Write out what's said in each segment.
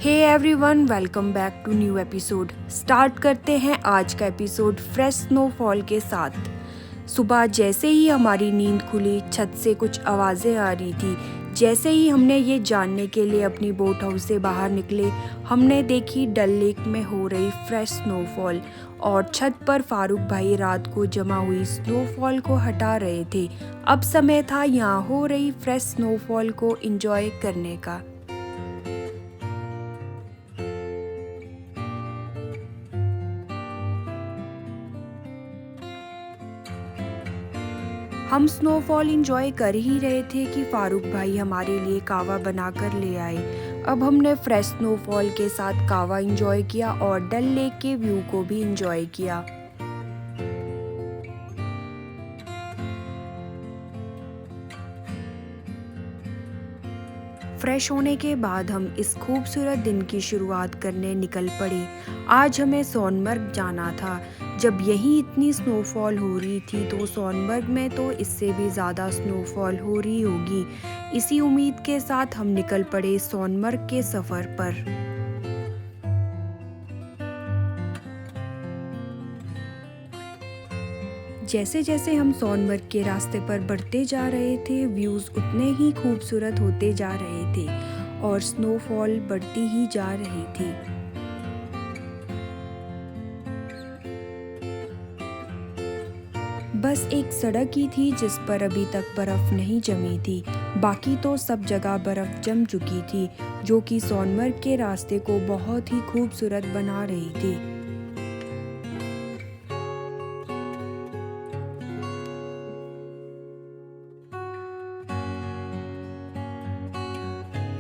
Hey everyone, welcome back to new episode. Start करते हैं आज का एपिसोड फ्रेश स्नोफॉल के साथ। सुबह जैसे ही हमारी नींद खुली, छत से कुछ आवाज़ें आ रही थी। जैसे ही हमने ये जानने के लिए अपनी बोट हाउस से बाहर निकले, हमने देखी डल लेक में हो रही फ्रेश स्नोफॉल और छत पर फारूक भाई रात को जमा हुई स्नोफॉल को हटा रहे थे। अब समय था यहाँ हो रही फ्रेश स्नोफॉल को एंजॉय करने का। हम स्नोफॉल इंजॉय कर ही रहे थे कि फारूक भाई हमारे लिए कावा बनाकर ले आए। अब हमने फ्रेश स्नोफॉल के साथ कावा इंजॉय किया और डल लेक के व्यू को भी इंजॉय किया। फ्रेश होने के बाद हम इस खूबसूरत दिन की शुरुआत करने निकल पड़े। आज हमें सोनमर्ग जाना था। जब यहीं इतनी स्नोफॉल हो रही थी तो सोनमर्ग में तो इससे भी ज़्यादा स्नोफॉल हो रही होगी। इसी उम्मीद के साथ हम निकल पड़े सोनमर्ग के सफ़र पर। जैसे जैसे हम सोनमर्ग के रास्ते पर बढ़ते जा रहे थे, व्यूज़ उतने ही खूबसूरत होते जा रहे थे और स्नोफॉल बढ़ती ही जा रही थी। बस एक सड़क ही थी जिस पर अभी तक बर्फ़ नहीं जमी थी। बाकी तो सब जगह बर्फ़ जम चुकी थी, जो कि सोनमर्ग के रास्ते को बहुत ही खूबसूरत बना रही थी।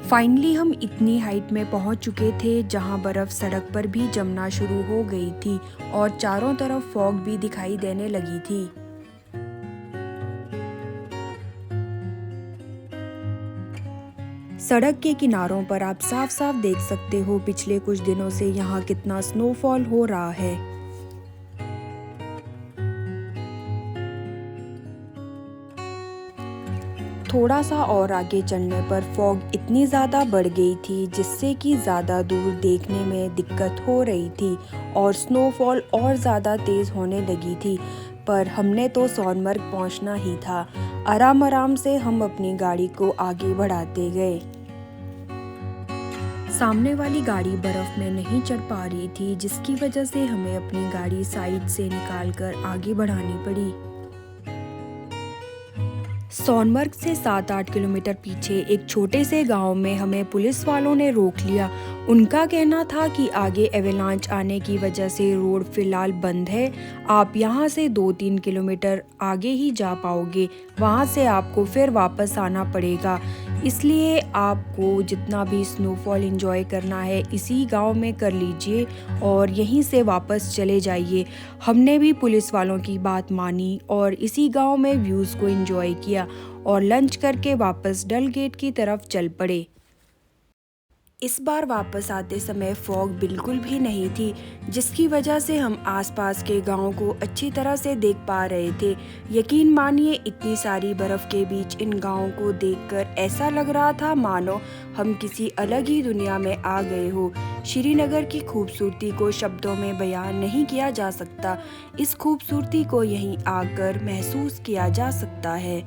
फाइनली हम इतनी हाइट में पहुंच चुके थे जहां बर्फ़ सड़क पर भी जमना शुरू हो गई थी और चारों तरफ फॉग भी दिखाई देने लगी थी। सड़क के किनारों पर आप साफ साफ देख सकते हो पिछले कुछ दिनों से यहाँ कितना स्नोफॉल हो रहा है। थोड़ा सा और आगे चलने पर फॉग इतनी ज़्यादा बढ़ गई थी जिससे कि ज़्यादा दूर देखने में दिक्कत हो रही थी और स्नोफॉल और ज़्यादा तेज़ होने लगी थी। पर हमने तो सोनमर्ग पहुंचना ही था। आराम आराम से हम अपनी गाड़ी को आगे बढ़ाते गए। सामने वाली गाड़ी बर्फ़ में नहीं चढ़ पा रही थी, जिसकी वजह से हमें अपनी गाड़ी साइड से निकालकर आगे बढ़ानी पड़ी। सोनमर्ग से 7-8 किलोमीटर पीछे एक छोटे से गांव में हमें पुलिस वालों ने रोक लिया। उनका कहना था कि आगे एवेलांच आने की वजह से रोड फिलहाल बंद है। आप यहां से 2-3 किलोमीटर आगे ही जा पाओगे, वहां से आपको फिर वापस आना पड़ेगा। इसलिए आपको जितना भी स्नोफॉल एंजॉय करना है इसी गांव में कर लीजिए और यहीं से वापस चले जाइए। हमने भी पुलिस वालों की बात मानी और इसी गांव में व्यूज़ को एंजॉय किया और लंच करके वापस डल गेट की तरफ चल पड़े। इस बार वापस आते समय फॉग बिल्कुल भी नहीं थी, जिसकी वजह से हम आसपास के गांव को अच्छी तरह से देख पा रहे थे। यकीन मानिए, इतनी सारी बर्फ़ के बीच इन गांवों को देखकर ऐसा लग रहा था मानो हम किसी अलग ही दुनिया में आ गए हो। श्रीनगर की खूबसूरती को शब्दों में बयान नहीं किया जा सकता। इस खूबसूरती को यहीं आकर महसूस किया जा सकता है।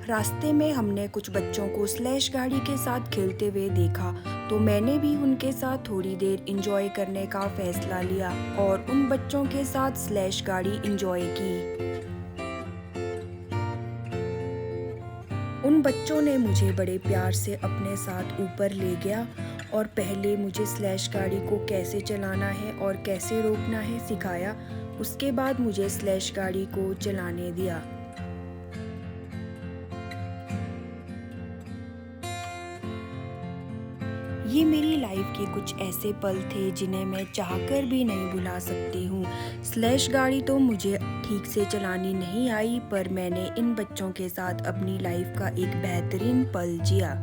रास्ते में हमने कुछ बच्चों को स्लैश गाड़ी के साथ खेलते हुए देखा, तो मैंने भी उनके साथ थोड़ी देर एंजॉय करने का फैसला लिया और उन बच्चों के साथ स्लैश गाड़ी एंजॉय की। उन बच्चों ने मुझे बड़े प्यार से अपने साथ ऊपर ले गया और पहले मुझे स्लैश गाड़ी को कैसे चलाना है और कैसे रोकना है सिखाया। उसके बाद मुझे स्लैश गाड़ी को चलाने दिया। ये मेरी लाइफ के कुछ ऐसे पल थे जिन्हें मैं चाहकर भी नहीं भुला सकती हूँ। स्लैश गाड़ी तो मुझे ठीक से चलानी नहीं आई, पर मैंने इन बच्चों के साथ अपनी लाइफ का एक बेहतरीन पल जिया।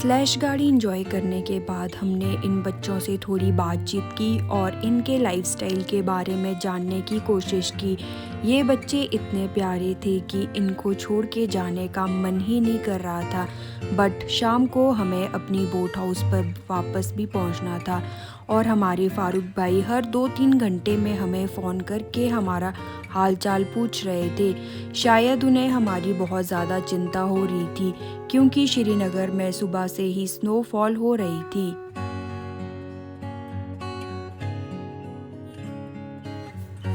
स्लैश गाड़ी एंजॉय करने के बाद हमने इन बच्चों से थोड़ी बातचीत की और इनके लाइफस्टाइल के बारे में जानने की कोशिश की। ये बच्चे इतने प्यारे थे कि इनको छोड़ के जाने का मन ही नहीं कर रहा था, बट शाम को हमें अपनी बोट हाउस पर वापस भी पहुंचना था और हमारे फारूक भाई हर 2-3 घंटे में हमें फ़ोन करके हमारा हालचाल पूछ रहे थे। शायद उन्हें हमारी बहुत ज़्यादा चिंता हो रही थी क्योंकि श्रीनगर में सुबह से ही स्नोफॉल हो रही थी।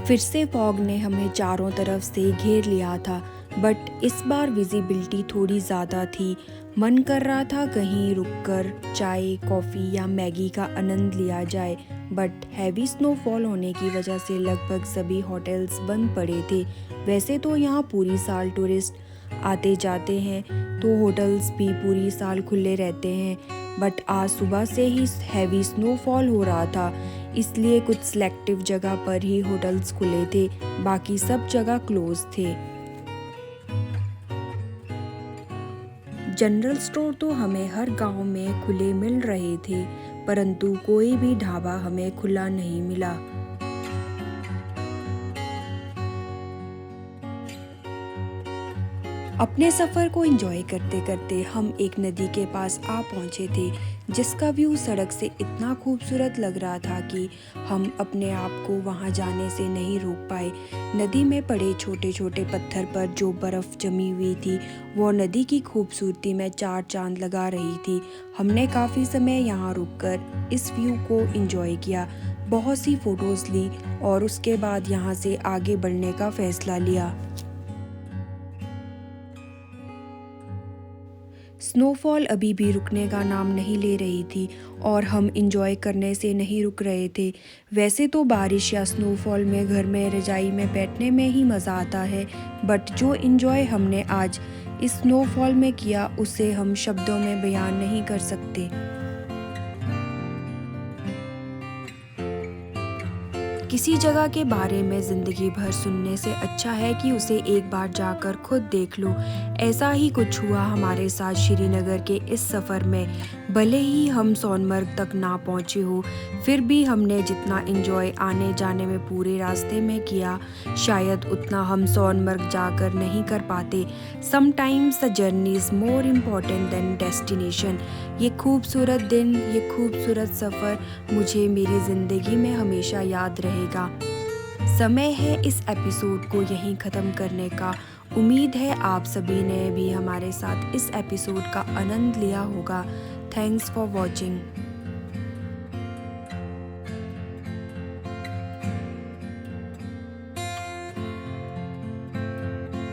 फिर से फॉग ने हमें चारों तरफ से घेर लिया था, बट इस बार विजिबिलिटी थोड़ी ज़्यादा थी। मन कर रहा था कहीं रुककर चाय, कॉफ़ी या मैगी का आनंद लिया जाए, बट हैवी स्नोफॉल होने की वजह से लगभग सभी होटल्स बंद पड़े थे। वैसे तो यहाँ पूरी साल टूरिस्ट आते जाते हैं, तो होटल्स भी पूरी साल खुले रहते हैं, बट आज सुबह से ही हैवी स्नोफॉल हो रहा था, इसलिए कुछ सिलेक्टिव जगह पर ही होटल्स खुले थे, बाकी सब जगह क्लोज थे। जनरल स्टोर तो हमें हर गांव में खुले मिल रहे थे, परंतु कोई भी ढाबा हमें खुला नहीं मिला। अपने सफ़र को एंजॉय करते करते हम एक नदी के पास आ पहुंचे थे, जिसका व्यू सड़क से इतना खूबसूरत लग रहा था कि हम अपने आप को वहां जाने से नहीं रोक पाए। नदी में पड़े छोटे छोटे पत्थर पर जो बर्फ़ जमी हुई थी, वो नदी की खूबसूरती में चार चांद लगा रही थी। हमने काफ़ी समय यहाँ रुककर इस व्यू को एंजॉय किया, बहुत सी फ़ोटोज़ ली और उसके बाद यहाँ से आगे बढ़ने का फ़ैसला लिया। स्नोफॉल अभी भी रुकने का नाम नहीं ले रही थी और हम इंजॉय करने से नहीं रुक रहे थे। वैसे तो बारिश या स्नोफॉल में घर में रजाई में बैठने में ही मज़ा आता है, बट जो इंजॉय हमने आज इस स्नोफॉल में किया उसे हम शब्दों में बयान नहीं कर सकते। किसी जगह के बारे में ज़िंदगी भर सुनने से अच्छा है कि उसे एक बार जाकर खुद देख लो। ऐसा ही कुछ हुआ हमारे साथ श्रीनगर के इस सफ़र में। भले ही हम सोनमर्ग तक ना पहुँचे हो, फिर भी हमने जितना एंजॉय आने जाने में पूरे रास्ते में किया, शायद उतना हम सोनमर्ग जाकर नहीं कर पाते। Sometimes the journey is more important than destination. ये खूबसूरत दिन, ये खूबसूरत सफ़र मुझे मेरी ज़िंदगी में हमेशा याद रहेगा। समय है इस एपिसोड को यहीं ख़त्म करने का। उम्मीद है आप सभी ने भी हमारे साथ इस एपिसोड का आनंद लिया होगा। Thanks for watching.